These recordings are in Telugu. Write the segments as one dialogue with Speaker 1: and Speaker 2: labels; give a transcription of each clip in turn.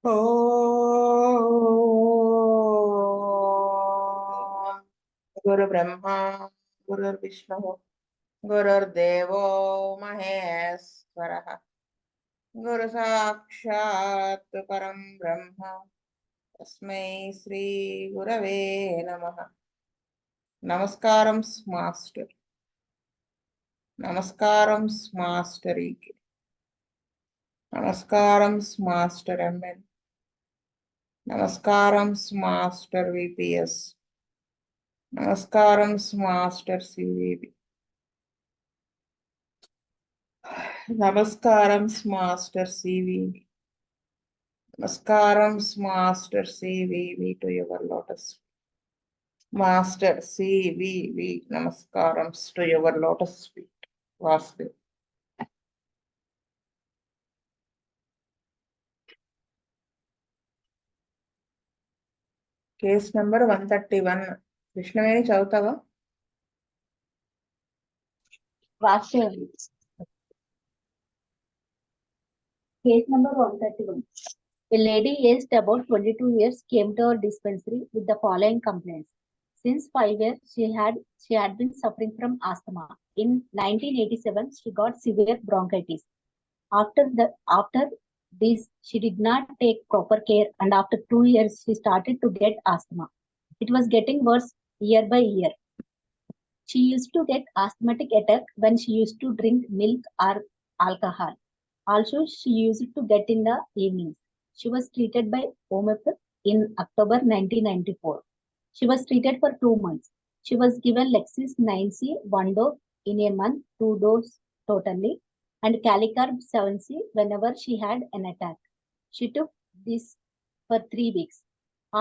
Speaker 1: ॐ गुरुब्रह्मा गुरुर्विष्णुः गुरुर्देवो महेश्वरः गुरुसाक्षात् परं ब्रह्म तस्मै श्रीगुरवे नमः। నమస్కారం మాస్టర్. నమస్కారం మాస్టరీకి. నమస్కారం మాస్టర్ ఎంఎన్. నమస్కారం మాస్టర్ విపిఎస్. నమస్కారం మాస్టర్ సివిబి. నమస్కారం మాస్టర్ సివివి. నమస్కారం master CVV to your lotus. Master CVV నమస్కారం to your lotus feet. Vasudev. Case number 131. Krishnaveni చదువుతావా?
Speaker 2: Case number 131. A lady aged about 22 years came to our dispensary with the following complaints. Since 5 years, she had been suffering from asthma. In 1987, she got severe bronchitis. After this, she did not take proper care, and after 2 years, she started to get asthma. It was getting worse year by year. She used to get asthmatic attack when she used to drink milk or alcohol. Also, she used to get in the evenings. She was treated by homeopathy in October 1994. She was treated for 2 months. She was given Lexis 9C 1 dose in a month, 2 doses totally, and Calicarb 7C whenever she had an attack. She took this for 3 weeks.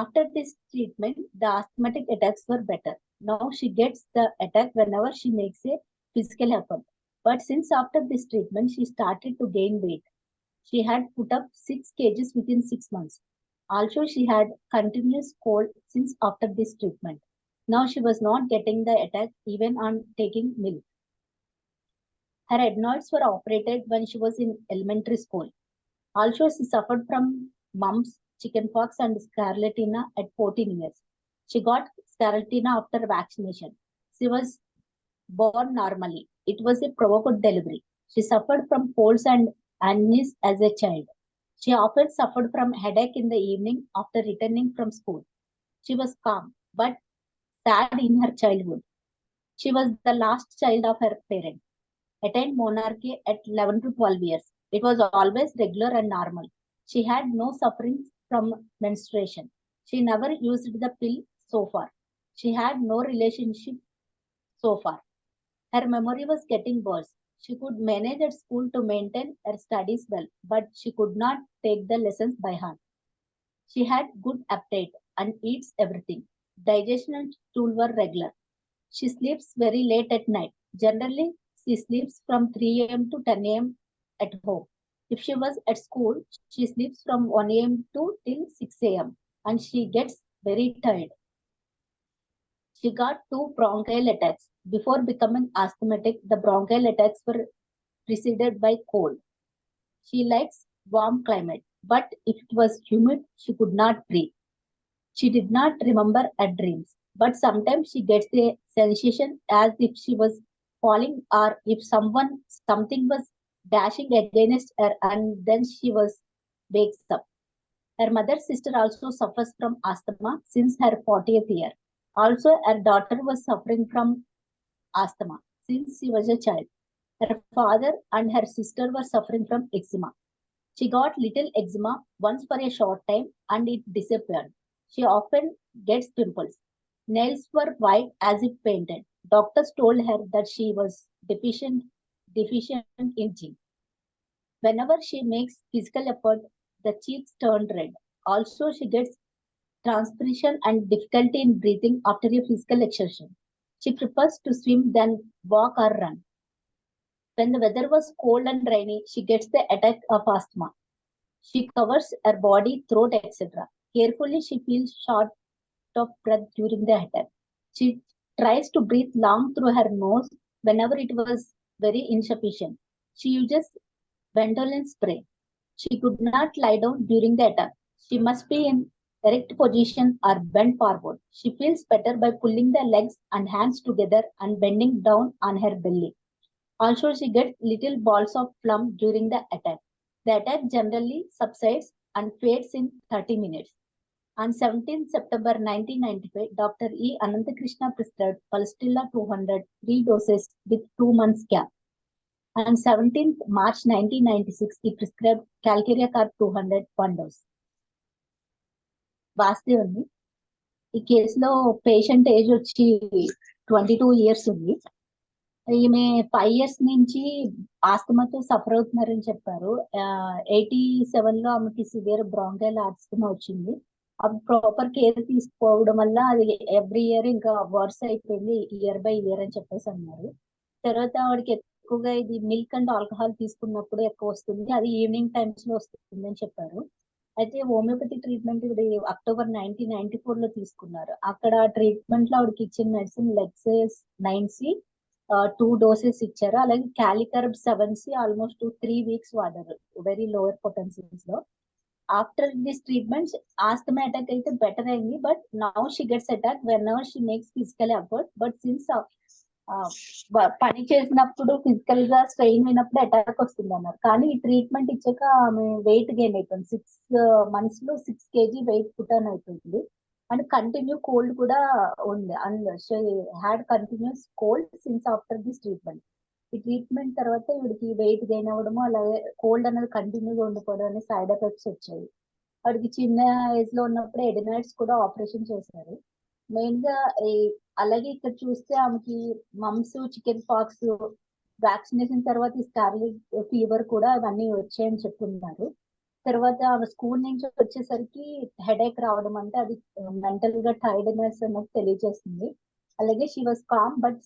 Speaker 2: After this treatment, the asthmatic attacks were better. Now she gets the attack whenever she makes a physical effort. But since after this treatment, she started to gain weight. She had put up 6 kgs within 6 months. Also, she had continuous cold since after this treatment. Now she was not getting the attack even on taking milk. Her adenoids were operated when she was in elementary school. Also, she suffered from mumps, chickenpox, and scarlatina at 14 years. She got scarlatina after vaccination. She was born normally. It was a provoked delivery. She suffered from colds and unease as a child. She often suffered from headache in the evening after returning from school. She was calm but sad in her childhood. She was the last child of her parents. Attained monarchy at 11 to 12 years. It was always regular and normal. She had no sufferings from menstruation. She never used the pill so far. She had no relationship so far. Her memory was getting worse. She could manage at school to maintain her studies well, but she could not take the lessons by heart. She had good appetite and eats everything. Digestion and stool were regular. She sleeps very late at night. Generally, she sleeps from 3 a.m. to 10 a.m. at home. If she was at school, she sleeps from 1 a.m. to till 6 a.m. and she gets very tired. She got 2 bronchial attacks. Before becoming asthmatic, the bronchial attacks were preceded by cold. She likes warm climate, but if it was humid, she could not breathe. She did not remember her dreams, but sometimes she gets a sensation as if she was falling or if something was dashing against her, and then she wakes up. Her mother's sister also suffers from asthma since her 40th year. Also, her daughter was suffering from asthma since she was a child. Her father and her sister were suffering from eczema. She got little eczema once for a short time and it disappeared. She often gets pimples. Nails were white as if painted. Doctors told her that she was deficient in zinc. Whenever she makes physical effort, the cheeks turn red. Also, she gets transpiration and difficulty in breathing after a physical exertion. She prefers to swim than walk or run. When the weather was cold and rainy, she gets the attack of asthma. She covers her body, throat, etc. Carefully, she feels short of breath during the attack. She tries to breathe long through her nose whenever it was very insufficient. She uses Ventolin spray. She could not lie down during the attack. She must be in erect position or bend forward. She feels better by pulling the legs and hands together and bending down on her belly. Also, she gets little balls of phlegm during the attack. The attack generally subsides and fades in 30 minutes. On 17 September 1995, Dr. E. Ananthakrishna prescribed Palstilla 200, 3 doses with 2 months gap. On 17th March 1996, he prescribed Calcarea Carb 200, 1 dose. వాస్తవండి ఈ కేసులో పేషెంట్ ఏజ్ వచ్చి 22 years ఉంది. ఈమె 5 years నుంచి ఆస్తమాతో సఫర్ అవుతున్నారని చెప్పారు. 87 లో ఆమెకి సివియర్ బ్రాంకైల్ ఆస్తమా వచ్చింది. అప్పుడు ప్రాపర్ కేర్ తీసుకోవడం వల్ల అది ఎవ్రీ ఇయర్ ఇంకా వర్స్ అయిపోయింది, ఇయర్ బై ఇయర్ అని చెప్పేసి అన్నారు. తర్వాత ఆవిడకి ఎక్కువగా ఇది మిల్క్ అండ్ ఆల్కహాల్ తీసుకున్నప్పుడు ఎక్కువ వస్తుంది, అది ఈవినింగ్ టైమ్స్ లో వస్తుంది అని చెప్పారు. అయితే హోమియోపతి ట్రీట్మెంట్ ఇది అక్టోబర్ 1994 లో తీసుకున్నారు. అక్కడ ట్రీట్మెంట్ లో ఆవిడకి ఇచ్చిన మెడిసిన్ లెక్సేస్ 9C 2 doses ఇచ్చారు. అలాగే క్యాలికర్బ్ 7C ఆల్మోస్ట్ 3 weeks వాడారు వెరీ లోవర్ పొటెన్సీస్ లో. After this treatment asthma attack అయితే బెటర్ అయింది, but now she gets attack when ever she makes physical effort. But since పని చేసినప్పుడు ఫిజికల్ గా స్ట్రెయిన్ అయినప్పుడు అటాక్ వస్తుంది అన్నారు. కానీ ఈ ట్రీట్మెంట్ ఇచ్చాక ఆమె వెయిట్ గెయిన్ అయిపోయింది. 6 months లో 6 kg వెయిట్ పుట్ ఆన్ అయిపోయింది. అండ్ కంటిన్యూ కోల్డ్ కూడా ఉంది. And she had continuous cold since after this treatment. ఈ ట్రీట్మెంట్ తర్వాత వీడికి వెయిట్ గెయిన్ అవ్వడము, అలాగే కోల్డ్ అనేది కంటిన్యూగా ఉండిపోవడం అనే సైడ్ ఎఫెక్ట్స్ వచ్చాయి. వాడికి చిన్న ఏజ్ లో ఉన్నప్పుడు ఎడినాయిడ్స్ కూడా ఆపరేషన్ చేశారు. మెయిన్ గా అలాగే ఇక్కడ చూస్తే ఆమెకి మమ్స్, చికెన్ పాక్స్ వ్యాక్సినేషన్ తర్వాత ఈ స్కార్లెట్ ఫీవర్ కూడా అవన్నీ వచ్చాయని చెప్తున్నారు. తర్వాత ఆమె స్కూల్ నుంచి వచ్చేసరికి హెడేక్ రావడం, అంటే అది మెంటల్ గా టైర్డ్నెస్ అన్నది తెలియజేస్తుంది. అలాగే she was calm but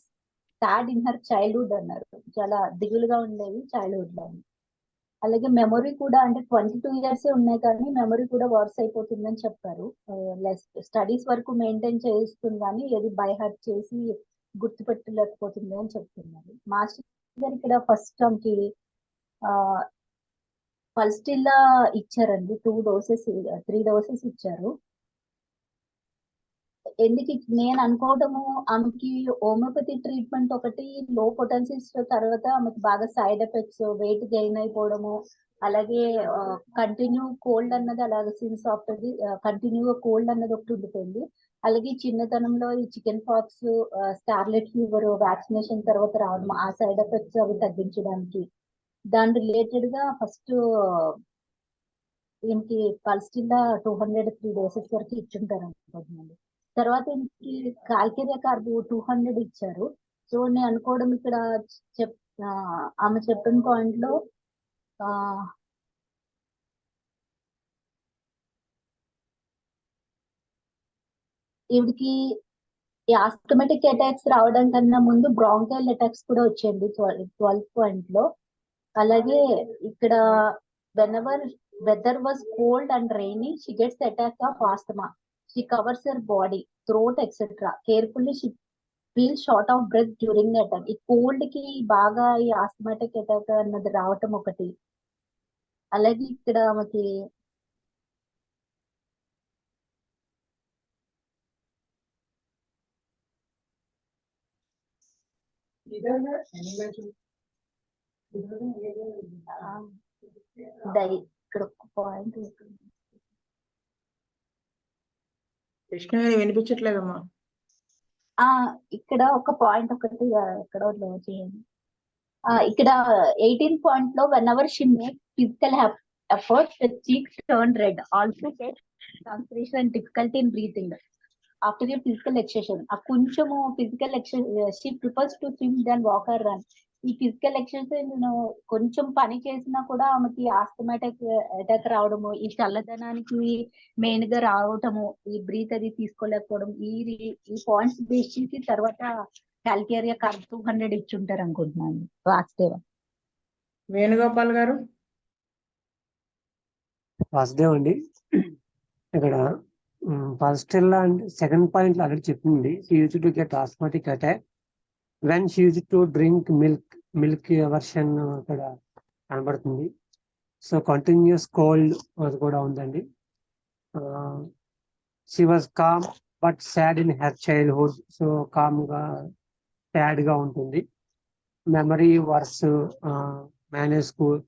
Speaker 2: sad in her childhood అన్నారు. చాలా దిగులుగా ఉండేది చైల్డ్హుడ్ లో. అలాగే మెమొరీ కూడా అంటే 22 years ఉన్నాయి కానీ మెమొరీ కూడా వర్స్ అయిపోతుందని చెప్పారు. స్టడీస్ వరకు మెయింటైన్ చేస్తుంది కానీ ఏది బై హార్ట్ చేసి గుర్తుపెట్టలేకపోతుంది అని చెప్తున్నారు. మాస్టర్ గారు ఇక్కడ ఫస్ట్ ఆమెకి పల్స్టిల్లా ఇచ్చారండి, 2 doses 3 doses ఇచ్చారు. ఎందుకు నేను అనుకోవడము ఆమెకి హోమియోపతి ట్రీట్మెంట్ ఒకటి లో పొటెన్సీస్ తర్వాత ఆమెకి బాగా సైడ్ ఎఫెక్ట్స్, వెయిట్ గెయిన్ అయిపోవడము, అలాగే కంటిన్యూ కోల్డ్ అన్నది అలాగే సిన్స్ ఆఫ్టర్ ది కంటిన్యూగా కోల్డ్ అన్నది ఒకటి ఉండిపోయింది. అలాగే చిన్నతనంలో ఈ chicken pox, scarlet fever vaccination తర్వాత రావడం, ఆ సైడ్ ఎఫెక్ట్స్ అవి తగ్గించడానికి దాని రిలేటెడ్ గా ఫస్ట్ దీనికి పల్స్టిల్లా 203 doses వరకు ఇచ్చుంటారు అనుకుంటున్నాను. తర్వాత కాల్కేరియా కార్బ్ 200 ఇచ్చారు. సో నేను అనుకోవడం ఇక్కడ ఆమె చెప్పిన పాయింట్ లో ఈవిడికి ఈ ఆస్టమేటిక్ అటాక్స్ రావడం కన్నా ముందు బ్రాంకైల్ అటాక్స్ కూడా వచ్చేయండి 12th point లో. అలాగే ఇక్కడ whenever weather was cold and rainy, she gets attack of asthma. She covers her body, throat, etc. Carefully, she feels short of breath during the attack. ఈ కోల్డ్ కి బాగా ఈ ఆస్మాటిక్ అటాక్ అన్నది రావటం ఒకటి. అలాగే ఇక్కడ మనకి ఇక్కడ ఒక పాయింట్
Speaker 1: కృష్ణ వినిపించట్లేదమ్మా.
Speaker 2: ఇక్కడ ఒక పాయింట్ ఒకటి ఎక్కడో చేయండి. ఇక్కడ 18th point లో whenever she makes physical effort, the cheeks turn red. Also get transpiration and difficulty in breathing after a physical exercise. కొంచెము physical exercise she prefers to swim than walk or run. ఈ ఫిజికల్ ఎక్సర్సైజ్ కొంచెం పని చేసినా కూడా ఆమెకి ఆస్తమాటిక్ అటాక్ రావడము, ఈ చల్లదనానికి మెయిన్ గా రావటము, ఈ బ్రీత్ అది తీసుకోలేకపోవడం, ఈ పాయింట్స్ బేస్ చేసి తర్వాత కాల్కేరియా కార్బ్ 200 ఇచ్చుంటారు అనుకుంటున్నాను. వాసుదేవ.
Speaker 1: వేణుగోపాల్ గారు.
Speaker 3: వాసుదేవ్ అండి, ఇక్కడ పల్స్టిల్లా అంటే సెకండ్ పాయింట్ లో అక్కడ చెప్పింది she used to get asthmatic attack when she used to drink milk version అక్కడ కనబడుతుంది. సో కంటిన్యూస్ కోల్డ్ అది కూడా ఉందండి. She was calm but sad in her childhood. So calm గా సాడ్ గా ఉంటుంది. Memory worse, manage school,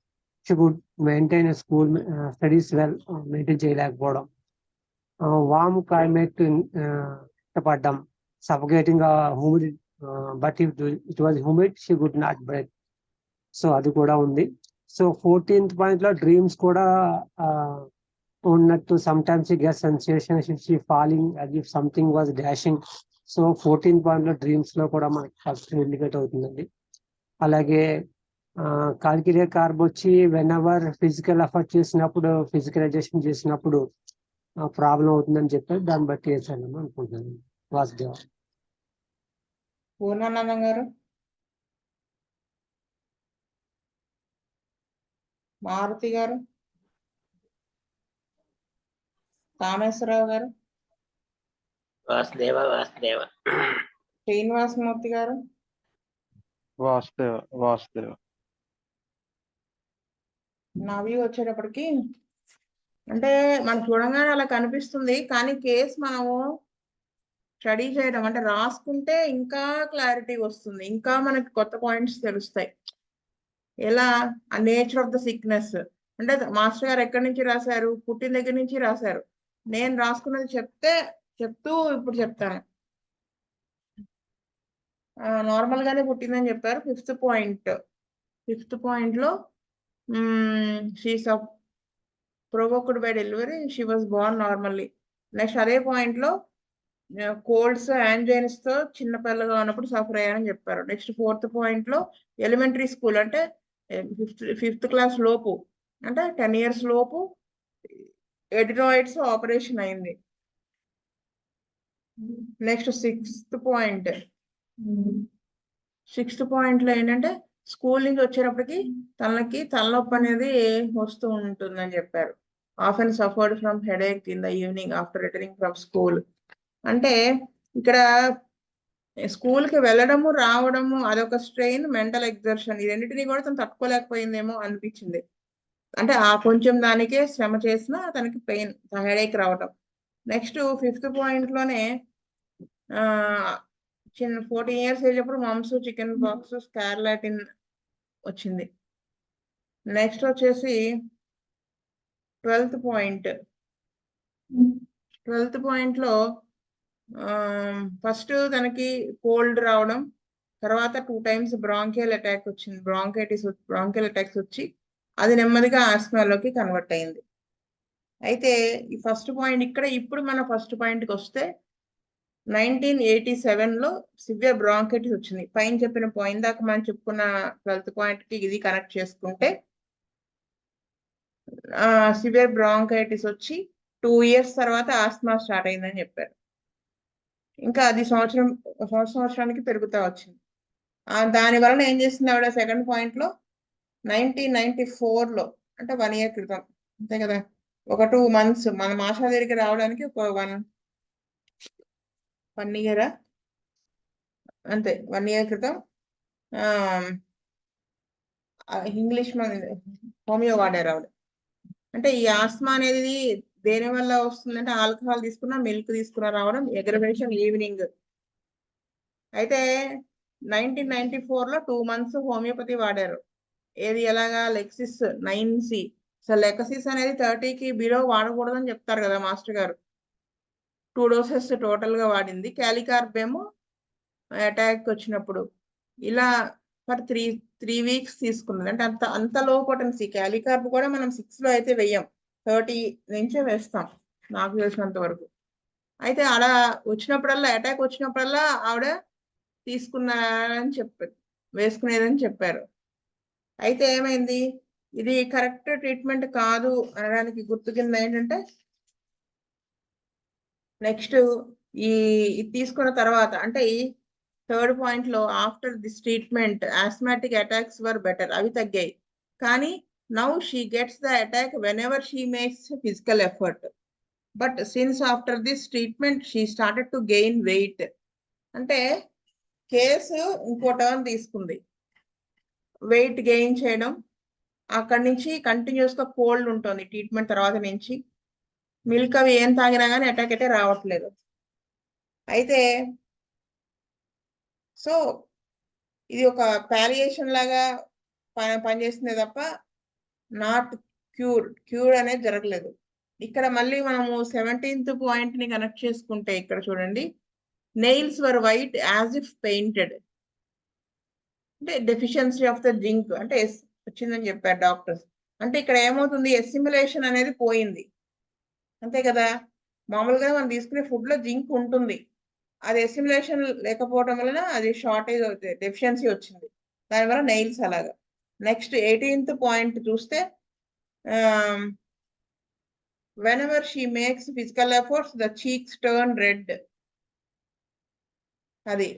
Speaker 3: she could maintain school studies well, maintain చేయలేకపోవడం. వామ్ క్లైమేట్ ఇష్టపడ్డం, suffocating humid, but it was humid she could not breathe. So అది కూడా ఉంది. సో 14th పాయింట్ లో డ్రీమ్స్ కూడా ఉన్నట్టు, some times get sensation she falling as if something was dashing. So 14th point లో డ్రీమ్స్ లో కూడా మనకి ఫస్ట్ ఇండికేట్ అవుతుందండి. అలాగే కాల్కిరియా కార్బ్ వచ్చి వెన్ ఎవర్ ఫిజికల్ ఎఫర్ట్ చేసినప్పుడు, ఫిజికలైజేషన్ చేసినప్పుడు ప్రాబ్లం అవుతుందని చెప్పి దాన్ని బట్టి వేసాను అనుకుంటున్నాను. వాసుదేవ.
Speaker 1: పూర్ణానందం గారు, మారుతి గారు, కామేశ్వరరావు గారు,
Speaker 4: వాసుదేవ వాసుదేవ.
Speaker 1: శ్రీనివాసమూర్తి గారు,
Speaker 5: వాసుదేవ.
Speaker 1: నా వ్యూ వచ్చేటప్పటికి అంటే మనం చూడంగానే అలా కనిపిస్తుంది, కానీ కేసు మనము స్టడీ చేయడం అంటే రాసుకుంటే ఇంకా క్లారిటీ వస్తుంది, ఇంకా మనకి కొత్త పాయింట్స్ తెలుస్తాయి. ఎలా ఆ నేచర్ ఆఫ్ ద సిక్నెస్ అంటే మాస్టర్ గారు ఎక్కడి నుంచి రాశారు, పుట్టిన దగ్గర నుంచి రాశారు. నేను రాసుకున్నది చెప్తూ ఇప్పుడు చెప్తాను. నార్మల్ గానే పుట్టిందని చెప్పారు. ఫిఫ్త్ పాయింట్ లో she's provoked by delivery, she was Born normally. Next అదే పాయింట్ లో కోల్డ్స్ యాంజైన్స్ తో చిన్నపిల్లగా ఉన్నప్పుడు సఫర్ అయ్యారని చెప్పారు. నెక్స్ట్ 4th పాయింట్ లో ఎలిమెంటరీ స్కూల్ అంటే ఫిఫ్త్ క్లాస్ లోపు అంటే 10 years లోపు ఎడినాయిడ్స్ ఆపరేషన్ అయింది. నెక్స్ట్ 6th పాయింట్ లో ఏంటంటే స్కూల్ నుంచి వచ్చేటప్పటికి తలనొప్పి అనేది వస్తూ ఉంటుందని చెప్పారు. Often suffered from headache in the evening after returning from school. అంటే ఇక్కడ స్కూల్ కి వెళ్ళడము రావడము అదొక స్ట్రెయిన్, మెంటల్ ఎగ్జర్షన్, ఈ రెండింటినీ కూడా తను తట్టుకోలేకపోయిందేమో అనిపించింది. అంటే ఆ కొంచెం దానికే శ్రమ చేసినా తనకి పెయిన్, హెడేక్ రావటం. నెక్స్ట్ 5th పాయింట్ లోనే చిన్న 14 years ఏజ్ అప్పుడు మమ్స్, చికెన్ పాక్స్, స్కార్లాటిన్ వచ్చింది. నెక్స్ట్ వచ్చేసి 12th పాయింట్ లో ఫస్ట్ తనకి కోల్డ్ రావడం, తర్వాత 2 times బ్రాంకియల్ అటాక్ వచ్చింది, బ్రాంకియల్ అటాక్స్ వచ్చి అది నెమ్మదిగా ఆస్మాలోకి కన్వర్ట్ అయింది. అయితే ఈ ఫస్ట్ పాయింట్ ఇక్కడ, ఇప్పుడు మన ఫస్ట్ పాయింట్కి వస్తే 1987 లో సివియర్ బ్రాంకైటిస్ వచ్చింది. పైన చెప్పిన పాయింట్ దాకా మనం చెప్పుకున్న 12th పాయింట్కి ఇది కనెక్ట్ చేసుకుంటే సివియర్ బ్రాంకైటిస్ వచ్చి 2 years తర్వాత ఆస్మా స్టార్ట్ అయిందని చెప్పారు. ఇంకా అది సంవత్సరానికి పెరుగుతా వచ్చింది. దాని వలన ఏం చేసింది ఆవిడ 2nd పాయింట్ లో 1994 లో అంటే 1 year క్రితం, అంతే కదా, ఒక 2 months మన మాషా దగ్గరికి రావడానికి ఒక 1 year అంతే, 1 year క్రితం ఇంగ్లీష్ హోమియో వాడారు ఆవిడ. అంటే ఈ ఆస్మా అనేది దేని వల్ల వస్తుందంటే ఆల్కహాల్ తీసుకున్నా, మిల్క్ తీసుకున్నా రావడం, ఎగ్రవేషన్ ఈవినింగ్. అయితే 1994 లో 2 months హోమియోపతి వాడారు. ఏది ఎలాగా, లెక్సిస్ 9C. అసలు లెక్సిస్ అనేది 30కి బిలో వాడకూడదని చెప్తారు కదా మాస్టర్ గారు. 2 doses టోటల్ గా వాడింది. క్యాలికార్బ్ ఏమో అటాక్ వచ్చినప్పుడు ఇలా ఫర్ 3 weeks తీసుకున్నది. అంటే అంత లో పొటెన్సీ. క్యాలికార్బ్ కూడా మనం 6 లో అయితే వెయ్యం, 30 నుంచే వేస్తాం నాకు తెలిసినంత వరకు. అయితే అలా వచ్చినప్పుడల్లా, అటాక్ వచ్చినప్పుడల్లా ఆవిడ వేసుకునేదని చెప్పారు. అయితే ఏమైంది, ఇది కరెక్ట్ ట్రీట్మెంట్ కాదు అనడానికి గుర్తు కింద ఏంటంటే నెక్స్ట్ ఇది తీసుకున్న తర్వాత అంటే ఈ 3rd పాయింట్ లో after this treatment osmotic attacks were better, అవి తగ్గాయి. కానీ now she gets the attack when ever she makes physical effort, but since after this treatment she started to gain weight. అంటే కేసు ఇంకో టర్న్ తీసుకుంది, వెయిట్ గెయిన్ చేయడం. అక్కడి నుంచి కంటిన్యూస్ గా కోల్డ్ ఉంటుంది ట్రీట్మెంట్ తర్వాత నుంచి. మిల్క్ అవి ఏం తాగినా కానీ అటాక్ అయితే రావట్లేదు. అయితే సో ఇది ఒక పాలియేషన్ లాగా పనిచేస్తుంది తప్ప నాట్ క్యూర్ అనేది జరగలేదు. ఇక్కడ మళ్ళీ మనము 17th పాయింట్ ని కనెక్ట్ చేసుకుంటే ఇక్కడ చూడండి, nails were white as if painted. అంటే డెఫిషియన్సీ ఆఫ్ ద జింక్ అంటే వచ్చిందని చెప్పారు డాక్టర్స్. అంటే ఇక్కడ ఏమవుతుంది, ఎస్సిమిలేషన్ అనేది పోయింది, అంతే కదా. మామూలుగా మనం తీసుకునే ఫుడ్ లో జింక్ ఉంటుంది, అది ఎస్సిమిలేషన్ లేకపోవడం వలన అది షార్టేజ్ డెఫిషియన్సీ వచ్చింది, దానివల్ల నెయిల్స్ అలాగా. నెక్స్ట్ 18th పాయింట్ చూస్తే whenever she makes physical efforts the cheeks turn red. అది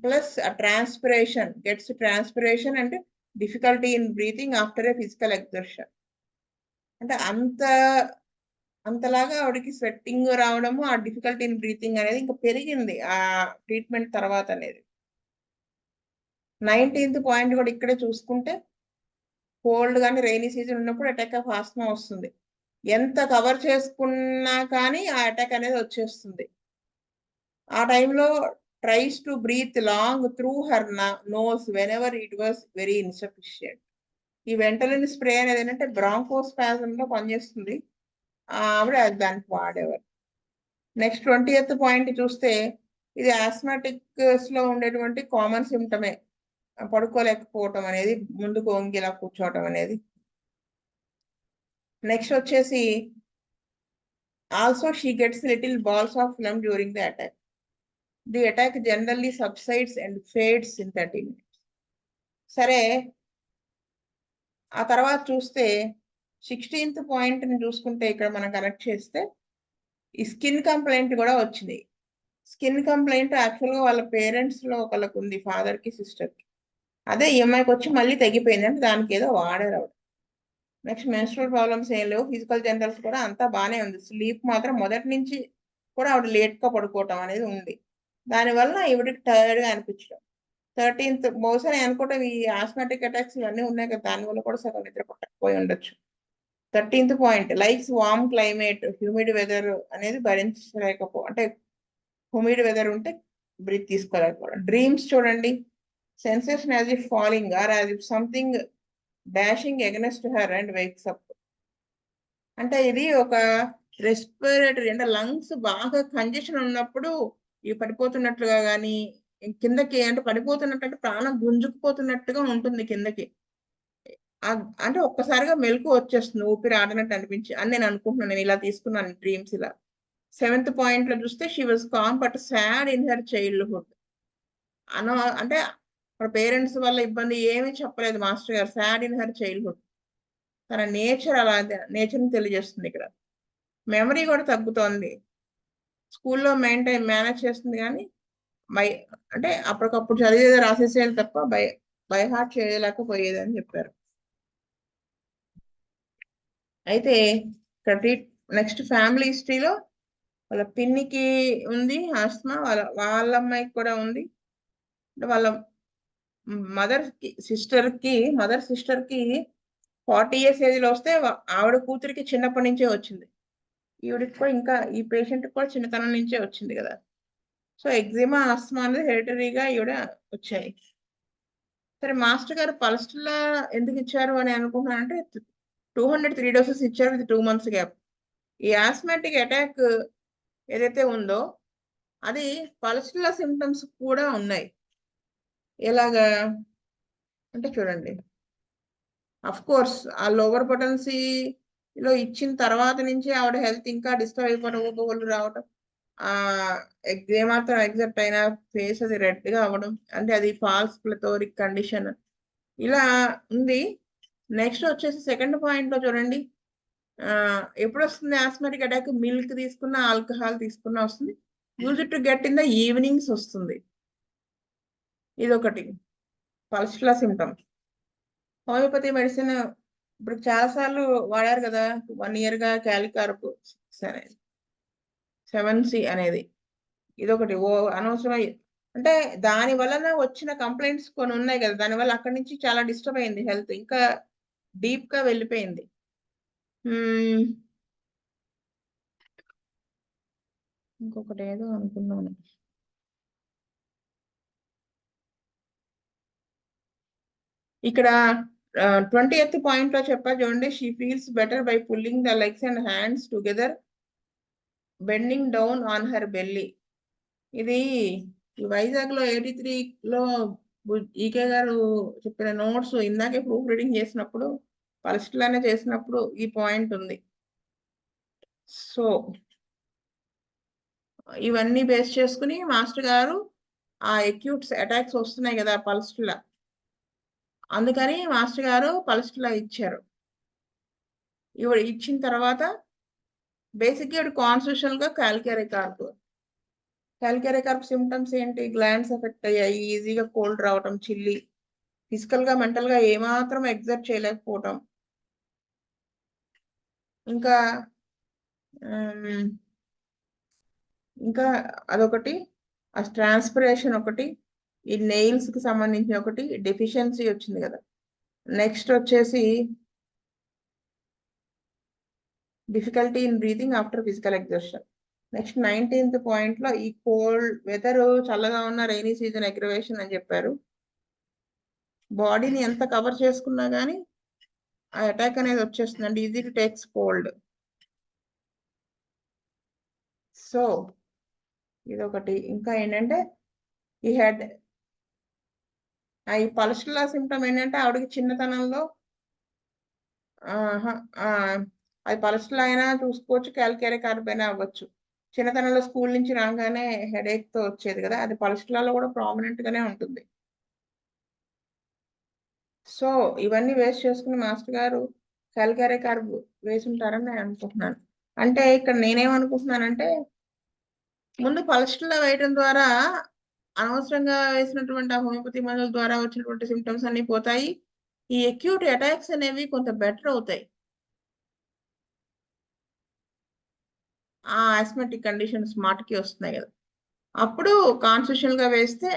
Speaker 1: ప్లస్ ట్రాన్స్పిరేషన్ గెట్స్ ట్రాన్స్పిరేషన్ అంటే difficulty in breathing after A physical exertion. అంటే అంతలాగా ఆవిడకి స్వెట్టింగ్ రావడము, ఆ డిఫికల్టీ ఇన్ బ్రీతింగ్ అనేది ఇంకా పెరిగింది ఆ ట్రీట్మెంట్ తర్వాత అనేది. 19th పాయింట్ కూడా ఇక్కడే చూసుకుంటే, కోల్డ్ కానీ రైనీ సీజన్ ఉన్నప్పుడు అటాక్ ఆఫ్ ఆస్మా వస్తుంది. ఎంత కవర్ చేసుకున్నా కానీ ఆ అటాక్ అనేది వచ్చేస్తుంది. ఆ టైంలో tries to breathe long through her nose whenever it was very insufficient. ఈ వెంటలిన్ స్ప్రే అనేది ఏంటంటే బ్రాంకోస్పాజమ్ లో పనిచేస్తుంది, ఆవిడ దానికి వాడేవారు. నెక్స్ట్ 20th పాయింట్ చూస్తే, ఇది ఆస్మాటిక్స్ లో ఉండేటువంటి కామన్ సిమ్టమే, పడుకోలేకపోవటం అనేది, ముందుకు వంగి ఇలా కూర్చోవటం అనేది. నెక్స్ట్ వచ్చేసి also she gets little balls of phlegm during the attack. The attack generally subsides and fades in 30 minutes. సరే, ఆ తర్వాత చూస్తే 16th పాయింట్ ని చూసుకుంటే ఇక్కడ మనం కనెక్ట్ చేస్తే ఈ స్కిన్ కంప్లైంట్ కూడా వచ్చింది. స్కిన్ కంప్లైంట్ యాక్చువల్గా వాళ్ళ పేరెంట్స్ లో ఒకళ్ళకు ఉంది, ఫాదర్ కి సిస్టర్ కి. అదే ఈ అమ్మాయికి వచ్చి మళ్ళీ తగ్గిపోయింది, అంటే దానికి ఏదో వాడారు ఆవిడ. నెక్స్ట్ మెన్స్ట్రల్ ప్రాబ్లమ్స్ ఏం లేవు, ఫిజికల్ జనరల్స్ కూడా అంతా బాగానే ఉంది. స్లీప్ మాత్రం మొదటి నుంచి కూడా ఆవిడ లేట్ గా పడుకోవటం అనేది ఉంది, దానివల్ల ఈవిడికి టైర్డ్ గా అనిపించడం. 13th బహుశా నేను అనుకోవటం ఈ ఆస్మాటిక్ అటాక్స్ ఇవన్నీ ఉన్నాయి కదా, దానివల్ల కూడా సగం నిద్ర పట్టకపోయి ఉండొచ్చు. 13th point likes warm climate humid weather అనేది భరించలేకపో, అంటే హ్యూమిడ్ వెదర్ ఉంటే బ్రీత్ తీసుకోలేకపోవడం. డ్రీమ్స్ చూడండి, sensation as if falling or as if something dashing against her and wakes up. అంటే ఇది ఒక రెస్పిరేటరీ, అంటే లంగ్స్ బాగా కంజెషన్ ఉన్నప్పుడు ఇవి పడిపోతున్నట్లుగా కానీ, కిందకి అంటే పడిపోతున్నట్టు అంటే ప్రాణం గుంజుకుపోతున్నట్టుగా ఉంటుంది కిందకి. అంటే ఒక్కసారిగా మెలకు వచ్చేస్తుంది, ఊపిరి ఆడనట్టు అనిపించి అని నేను అనుకుంటున్నాను. నేను ఇలా తీసుకున్నాను డ్రీమ్స్ ఇలా. 7th పాయింట్ లో చూస్తే she was calm but sad in her childhood. అంటే పేరెంట్స్ వల్ల ఇబ్బంది ఏమీ చెప్పలేదు మాస్టర్ గారు, సాడ్ ఇన్ హర్ చైల్డ్హుడ్. తన నేచర్ అలా, నేచర్ని తెలియజేస్తుంది ఇక్కడ. మెమరీ కూడా తగ్గుతోంది, స్కూల్లో మేనేజ్ చేస్తుంది కానీ అంటే అప్పటికప్పుడు చదివేది రాసేసేది తప్ప బై హార్ట్ చేయలేకపోయేది అని చెప్పారు. అయితే ఇక్కడ నెక్స్ట్ ఫ్యామిలీ హిస్టరీలో వాళ్ళ పిన్నికి ఉంది ఆస్మా, వాళ్ళ అమ్మాయికి కూడా ఉంది. వాళ్ళ మదర్ సిస్టర్ కి 40 years ఏజ్ లో వస్తే ఆవిడ కూతురికి చిన్నప్పటి నుంచే వచ్చింది. ఈవిడికి కూడా ఇంకా ఈ పేషెంట్ కూడా చిన్నతనం నుంచే వచ్చింది కదా. సో ఎగ్జిమా ఆస్మా అనేది హెరిటరీగా ఈవిడ వచ్చాయి. సరే, మాస్టర్ గారు పల్స్లా ఎందుకు ఇచ్చారు అని అనుకుంటున్నానంటే 203 doses ఇచ్చారు విత్ 2 months గ్యాప్. ఈ ఆస్మాటిక్ అటాక్ ఏదైతే ఉందో అది పల్స్లా సిమ్టమ్స్ కూడా ఉన్నాయి. ఎలాగా అంటే చూడండి, అఫ్ కోర్స్ ఆ లోవర్ పొటెన్సీలో ఇచ్చిన తర్వాత నుంచి ఆవిడ హెల్త్ ఇంకా డిస్టర్బ్ అయిపోవడం, ఊబగోళ్ళు రావడం, ఏమాత్రం ఎగ్జాక్ట్ అయినా ఫేస్ అది రెడ్ గా అవ్వడం, అంటే అది ఫాల్స్ ప్లెథోరిక్ కండిషన్ ఇలా ఉంది. నెక్స్ట్ వచ్చేసి 2nd పాయింట్ లో చూడండి, ఎప్పుడు వస్తుంది ఆస్మాటిక్ అటాక్? మిల్క్ తీసుకున్న, ఆల్కహాల్ తీసుకున్న వస్తుంది. Use to get in the evenings వస్తుంది. ఇదొకటి పల్స్లా సిమ్టమ్. హోమియోపతి మెడిసిన్ ఇప్పుడు చాలా సార్లు వాడారు కదా, 1 year గా క్యాలికార్ప్ 7C అనేది, ఇదొకటి అనవసరమై, అంటే దాని వలన వచ్చిన కంప్లైంట్స్ కొన్ని ఉన్నాయి కదా, దానివల్ల అక్కడి నుంచి చాలా డిస్టర్బ్ అయింది హెల్త్, ఇంకా డీప్ గా వెళ్ళిపోయింది. ఇంకొకటి ఏదో అనుకున్నాను. ఇక్కడ 20th పాయింట్ లో చెప్పా చూడండి. She feels better by pulling the legs and hands together bending down on her belly. ఇది వైజాగ్ లో 83లో ఈకే గారు చెప్పిన నోట్స్ ఇందాకే ప్రూఫ్ రీడింగ్ చేసినప్పుడు పల్స్ట్లానే చేసినప్పుడు ఈ పాయింట్ ఉంది. సో ఇవన్నీ బేస్ చేసుకుని మాస్టర్ గారు ఆ అక్యూట్స్ అటాక్స్ వస్తున్నాయి కదా పల్స్ట్లా, అందుకని మాస్టర్ గారు పల్స్ట్లా ఇచ్చారు. ఇవి ఇచ్చిన తర్వాత బేసిక్గా ఇప్పుడు కాన్స్టిట్యూషనల్ గా క్యాల్కేరియా కార్ప్ సిమ్టమ్స్ ఏంటి? గ్లాండ్స్ ఎఫెక్ట్ అయ్యాయి, ఈజీగా కోల్డ్ రావటం, చిల్లి, ఫిజికల్ గా మెంటల్ గా ఏమాత్రం ఎగ్జర్ట్ చేయలేకపోవటం, ఇంకా ఇంకా అదొకటి, ఆ ట్రాన్స్పిరేషన్ ఒకటి, ఈ నెయిల్స్ కి సంబంధించిన ఒకటి డెఫిషియన్సీ వచ్చింది కదా. నెక్స్ట్ వచ్చేసి difficulty in breathing after physical exertion. Next 19th point లో ఈ కోల్డ్ వెదర్, చల్లగా ఉన్న రైనీ సీజన్ అగ్రవేషన్ అని చెప్పారు. బాడీని ఎంత కవర్ చేసుకున్నా గానీ ఆ అటాక్ అనేది వచ్చేస్తుందండి. Easy to takes cold. So ఇదొకటి. ఇంకా ఏంటంటే ఈ హెడ్, ఈ పల్స్ల సిమ్టమ్ ఏంటంటే ఆవిడకి చిన్నతనంలో అది పల్స్లో అయినా చూసుకోవచ్చు, క్యాల్కేరియా కార్ప్ అయినా అవ్వచ్చు. చిన్నతనంలో స్కూల్ నుంచి రాగానే హెడేక్ తో వచ్చేది కదా, అది పల్స్లలో కూడా ప్రామినెంట్ గానే ఉంటుంది. సో ఇవన్నీ వేస్ట్ చేసుకుని మాస్టర్ గారు క్యాల్కేరియా కార్ప్ వేసి ఉంటారని నేను అనుకుంటున్నాను. అంటే ఇక్కడ నేనేమనుకుంటున్నానంటే ముందు పల్స్లో వేయడం ద్వారా అనవసరంగా వేసినటువంటి ఆ హోమియోపతి మందుల ద్వారా వచ్చినటువంటి సిమ్టమ్స్ అన్ని పోతాయి. ఈ అక్యూట్ అటాక్స్ అనేవి కొంత బెటర్ అవుతాయి. ఆ ఆస్మాటిక్ కండిషన్స్ మాటకి వస్తున్నాయి కదా, అప్పుడు కాన్స్టిట్యూషనల్ గా వేస్తే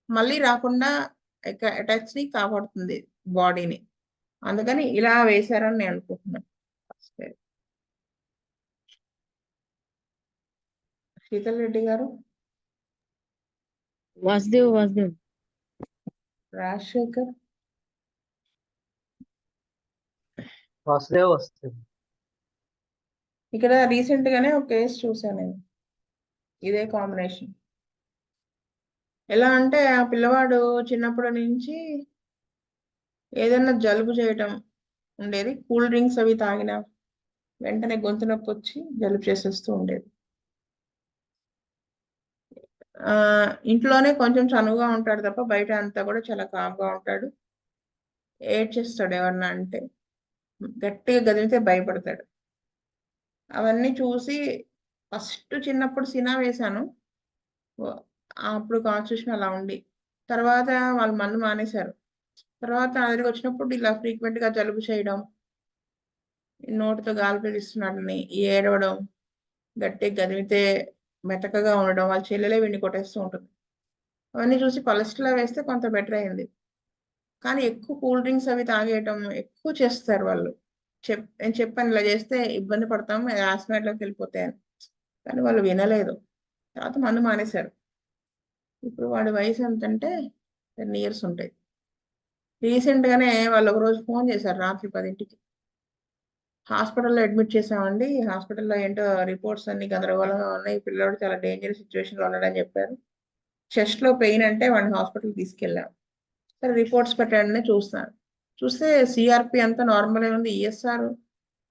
Speaker 1: మళ్ళీ రాకుండా అటాక్స్ ని కాపాడుతుంది బాడీని. అందుకని ఇలా వేశారని నేను అనుకుంటున్నాను. శీతల్ రెడ్డి గారు,
Speaker 4: వాసుదేవ్
Speaker 1: రాజశేఖర్,
Speaker 3: వస్తుంది.
Speaker 1: ఇక్కడ రీసెంట్ గానే ఒక కేసు చూసాను నేను, ఇదే కాంబినేషన్. ఎలా అంటే ఆ పిల్లవాడు చిన్నప్పటి నుంచి ఏదైనా జలుబు చేయటం ఉండేది, కూల్ డ్రింక్స్ అవి తాగిన వెంటనే గొంతు నొప్పి వచ్చి జలుబు చేసేస్తూ ఉండేది. ఇంట్లోనే కొంచెం చనువుగా ఉంటాడు తప్ప బయట అంతా కూడా చాలా కామ్గా ఉంటాడు. ఏడ్చేస్తాడు ఎవరన్నా అంటే, గట్టిగా గదిలితే భయపడతాడు. అవన్నీ చూసి ఫస్ట్ చిన్నప్పుడు సినా వేశాను, అప్పుడు కాన్స్టిట్యూషన్ అలా ఉండి, తర్వాత వాళ్ళు మందు మానేశారు. తర్వాత నా దగ్గరికి వచ్చినప్పుడు ఇలా ఫ్రీక్వెంట్ గా జలుబు చేయడం, నోటితో గాలి పీలుస్తున్నాడని ఏడవడం, గట్టిగా గదిలితే మెతకగా ఉండడం, వాళ్ళ చెల్లెలే వీడిని కొట్టేస్తూ ఉంటుంది. అవన్నీ చూసి పల్స్ట్లా వేస్తే కొంత బెటర్ అయింది. కానీ ఎక్కువ కూల్ డ్రింక్స్ అవి తాగేయటం ఎక్కువ చేస్తారు వాళ్ళు. నేను చెప్పాను ఇలా చేస్తే ఇబ్బంది పడతాం, ఆస్మాట్లోకి వెళ్ళిపోతాయని, కానీ వాళ్ళు వినలేదు. తర్వాత మందు మానేశారు. ఇప్పుడు వాడి వయసు ఎంతంటే 10 years ఉంటాయి. రీసెంట్ గానే వాళ్ళు ఒక రోజు ఫోన్ చేశారు రాత్రి 10ంటికి. హాస్పిటల్లో అడ్మిట్ చేసామండి, హాస్పిటల్లో ఏంటో రిపోర్ట్స్ అన్ని గందరగోళంగా ఉన్నాయి, పిల్లడు చాలా డేంజరస్ సిచ్యువేషన్ లో ఉన్నాడని చెప్పారు. చెస్ట్ లో పెయిన్ అంటే వాడిని హాస్పిటల్ తీసుకెళ్ళాం. సరే రిపోర్ట్స్ పెట్టండి చూస్తాను. చూస్తే సిఆర్పి అంతా నార్మల్ ఉంది, ఈఎస్ఆర్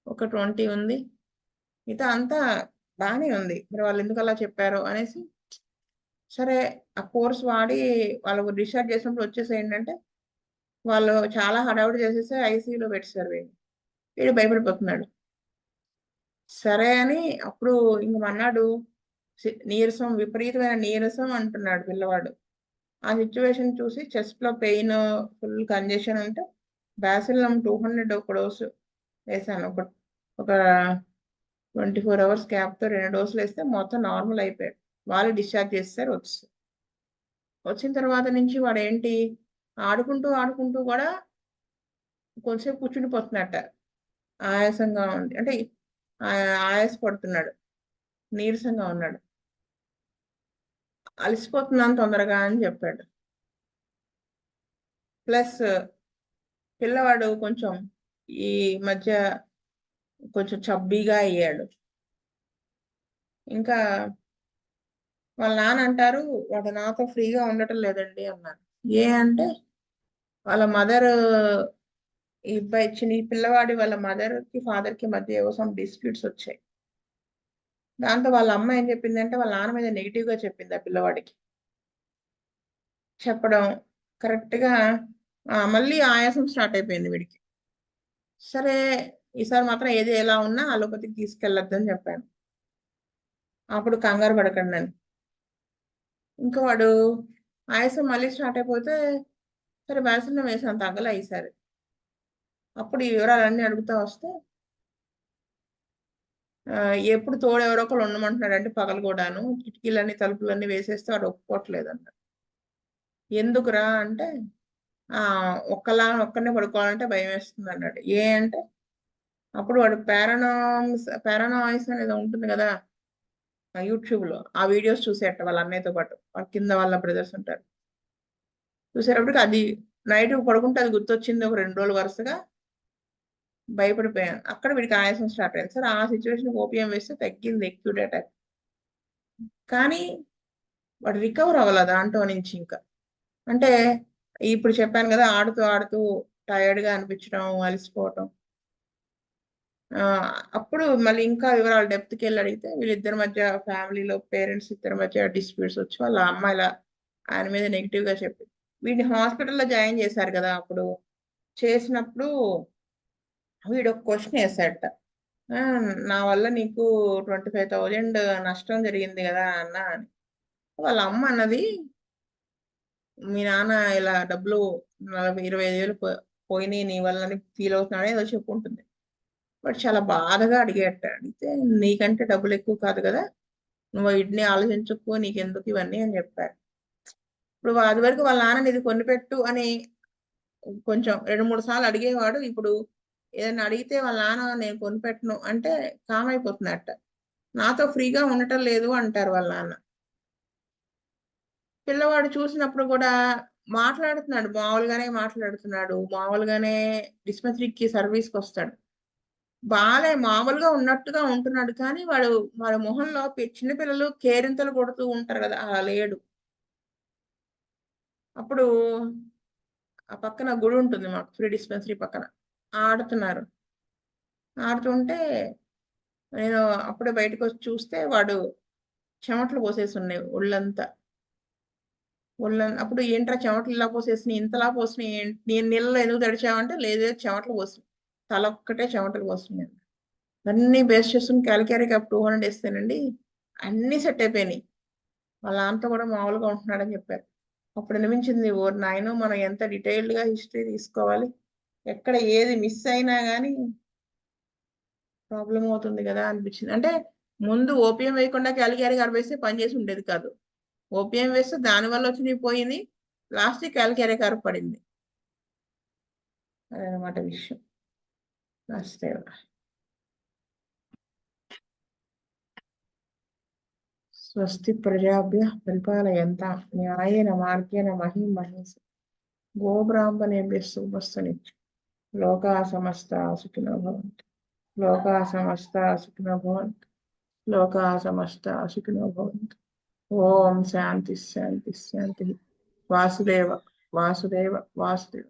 Speaker 1: ఒక 20 ఉంది, మిగతా అంతా బాగానే ఉంది. మరి వాళ్ళు ఎందుకు అలా చెప్పారు అనేసి, సరే ఆ కోర్స్ వాడి వాళ్ళు డిశ్చార్జ్ చేసినప్పుడు వచ్చేసి ఏంటంటే వాళ్ళు చాలా హడావుడి చేసేసి ఐసీయూలో పెట్టారు. వీడు భయపడిపోతున్నాడు. సరే అని అప్పుడు ఇంక అన్నాడు, నీరసం, విపరీతమైన నీరసం అంటున్నాడు పిల్లవాడు. ఆ సిచ్యువేషన్ చూసి చెస్ట్ లో పెయిన్, ఫుల్ కంజెషన్ ఉంటే బ్యాసిల్లం 200 ఒక డోసు వేసాను. ఒక 24 hours గ్యాప్తో 2 డోసులు వేస్తే మొత్తం నార్మల్ అయిపోయాడు. వాళ్ళు డిశ్చార్జ్ చేస్తారు. వచ్చిన తర్వాత నుంచి వాడు ఏంటి, ఆడుకుంటూ కూడా కొంచెంసేపు కూర్చుండిపోతున్నట్ట, ఆయాసంగా ఉంది అంటే ఆయాస పడుతున్నాడు, నీరసంగా ఉన్నాడు. అలసిపోతున్నాను తొందరగా అని చెప్పాడు. ప్లస్ పిల్లవాడు కొంచెం ఈ మధ్య కొంచెం చబ్బీగా అయ్యాడు. ఇంకా వాళ్ళ నాన్న అంటారు, వాడు నాతో ఫ్రీగా ఉండటం లేదండి అన్నారు. అంటే వాళ్ళ మదర్ ఈ పిల్లవాడి వాళ్ళ మదర్ కి ఫాదర్ కి మధ్య ఏవో సమ్ డిస్ప్యూట్స్ వచ్చాయి. దాంతో వాళ్ళ అమ్మ ఏం చెప్పిందంటే వాళ్ళ నాన్న మీద నెగిటివ్ గా చెప్పింది ఆ పిల్లవాడికి. చెప్పడం కరెక్ట్ గా మళ్ళీ ఆయాసం స్టార్ట్ అయిపోయింది వీడికి. సరే ఈసారి మాత్రం ఏది ఎలా ఉన్నా అలోపతికి తీసుకెళ్ళొద్దని చెప్పాను. అప్పుడు కంగారు పడకండి అని. ఇంకా వాడు ఆయాసం మళ్ళీ స్టార్ట్ అయిపోతే సరే వ్యాక్సిన్ వేసాను, తగ్గలే ఈసారి. అప్పుడు ఈ వివరాలన్నీ అడుగుతా వస్తే ఎప్పుడు తోడు ఎవరో ఒకరు ఉండమంటున్నాడు అంటే పగలు కూడాను కిటికీలన్నీ తలుపులన్నీ వేసేస్తే వాడు ఒప్పుకోవట్లేదు అంట. ఎందుకురా అంటే ఒక్కనే పడుకోవాలంటే భయం వేస్తుంది అన్నాడు. అంటే అప్పుడు వాడు పారానాయిస్ అనేది ఉంటుంది కదా యూట్యూబ్ లో, ఆ వీడియోస్ చూసేట వాళ్ళ అన్నయ్యతో పాటు వాళ్ళ కింద వాళ్ళ బ్రదర్స్ ఉంటారు. చూసేటప్పటికి అది నైట్ పడుకుంటే అది గుర్తొచ్చింది. ఒక 2 రోజులు వరుసగా భయపడిపోయాను. అక్కడ వీడికి ఆయాసం స్టార్ట్ అయింది. సరే ఆ సిచ్యువేషన్ ఓపీఎం వేస్తే తగ్గింది ఎక్యూట్ అటాక్. కానీ వాడు రికవర్ అవ్వాలి దాంట్లో నుంచి. ఇంకా అంటే ఇప్పుడు చెప్పాను కదా, ఆడుతూ ఆడుతూ టైర్డ్ గా అనిపించడం, అలసిపోవటం. అప్పుడు మళ్ళీ ఇంకా వివరాలు డెప్త్కి వెళ్ళి అడిగితే వీళ్ళిద్దరి మధ్య ఫ్యామిలీలో పేరెంట్స్ ఇద్దరి మధ్య డిస్ప్యూట్స్ వచ్చి వాళ్ళ అమ్మాయిల ఆయన మీద నెగిటివ్ గా చెప్పి వీడిని హాస్పిటల్లో జాయిన్ చేశారు కదా. అప్పుడు చేసినప్పుడు వీడు ఒక క్వశ్చన్ వేసాడట, నా వల్ల నీకు 25,000 నష్టం జరిగింది కదా అన్న అని. వాళ్ళ అమ్మ అన్నది, మీ నాన్న ఇలా డబ్బులు 25,000 పోయినాయి నీ వల్ల ఫీల్ అవుతున్నాడు ఏదో చెప్పుకుంటుంది. బట్ చాలా బాధగా అడిగేట. అడిగితే నీకంటే డబ్బులు ఎక్కువ కాదు కదా, నువ్వు వీటిని ఆలోచించుకో, నీకెందుకు ఇవన్నీ అని చెప్పారు. ఇప్పుడు అది వరకు వాళ్ళ నాన్న ఇది కొనిపెట్టు అని కొంచెం 2-3 సార్లు అడిగేవాడు. ఇప్పుడు ఏదైనా అడిగితే వాళ్ళ నాన్న నేను కొనిపెట్టను అంటే కామ్ అయిపోతున్నట్ట. నాతో ఫ్రీగా ఉండటం లేదు అంటారు వాళ్ళ నాన్న. పిల్లవాడు చూసినప్పుడు కూడా మాట్లాడుతున్నాడు, మామూలుగానే డిస్పెన్సరీకి సర్వీస్కి వస్తాడు. మామూలుగా ఉన్నట్టుగా ఉంటున్నాడు. కానీ వాడి మొహంలో చిన్నపిల్లలు కేరింతలు కొడుతూ ఉంటారు కదా, అలా లేడు. అప్పుడు ఆ పక్కన గుడి ఉంటుంది మాకు, ఫ్రీ డిస్పెన్సరీ పక్కన ఆడుతుంటే నేను అప్పుడే బయటకు వచ్చి చూస్తే వాడు చెమటలు పోసేసి ఉన్నాయి ఒళ్ళంతా. అప్పుడు ఏంట్రా చెమటలు ఇలా పోసేసి ఇంతలా పోసినాయి, నేను నీళ్ళలో ఎందుకు తడిచావంటే లేదు చెమటలు పోసినాయి, తల ఒక్కటే చెమటలు పోసినాయి. అన్ని బేస్ చేసుకుని క్యాలిక్యారీకి 200 వేస్తేనండి అన్ని సెట్ అయిపోయినాయి. వాళ్ళ నాన్నతో కూడా మామూలుగా ఉంటున్నాడని చెప్పారు. అప్పుడు అనిపించింది, ఓ నాయనో మనం ఎంత డీటెయిల్డ్ గా హిస్టరీ తీసుకోవాలి, ఎక్కడ ఏది మిస్ అయినా కానీ ప్రాబ్లం అవుతుంది కదా అనిపించింది. అంటే ముందు ఓపీఎం వేయకుండా క్యాలిక్యారీ వేస్తే పని చేసి ఉండేది కాదు. ఓపీఎం వేస్తే దానివల్ల వచ్చి పోయింది, లాస్ట్ క్యాలిక్యారీ పడింది. అదనమాట విషయం. నస్తే స్వస్తి ప్రజాభ్యః పరిపాలయంతాం న్యాయేన మార్గేణ మహిం మహేష్ గోబ్రాహ్మణేభ్యः శుభమస్తు నిత్యం. లోకాః సమస్తాః సుఖినో భవంతు. లోకాః సమస్తాః సుఖినో భవంతు. లోకాః సమస్తాః సుఖినో భవంతు. ఓం శాంతి శాంతి శాంతి. వాసుదేవ వాసుదేవ వాసుదేవ.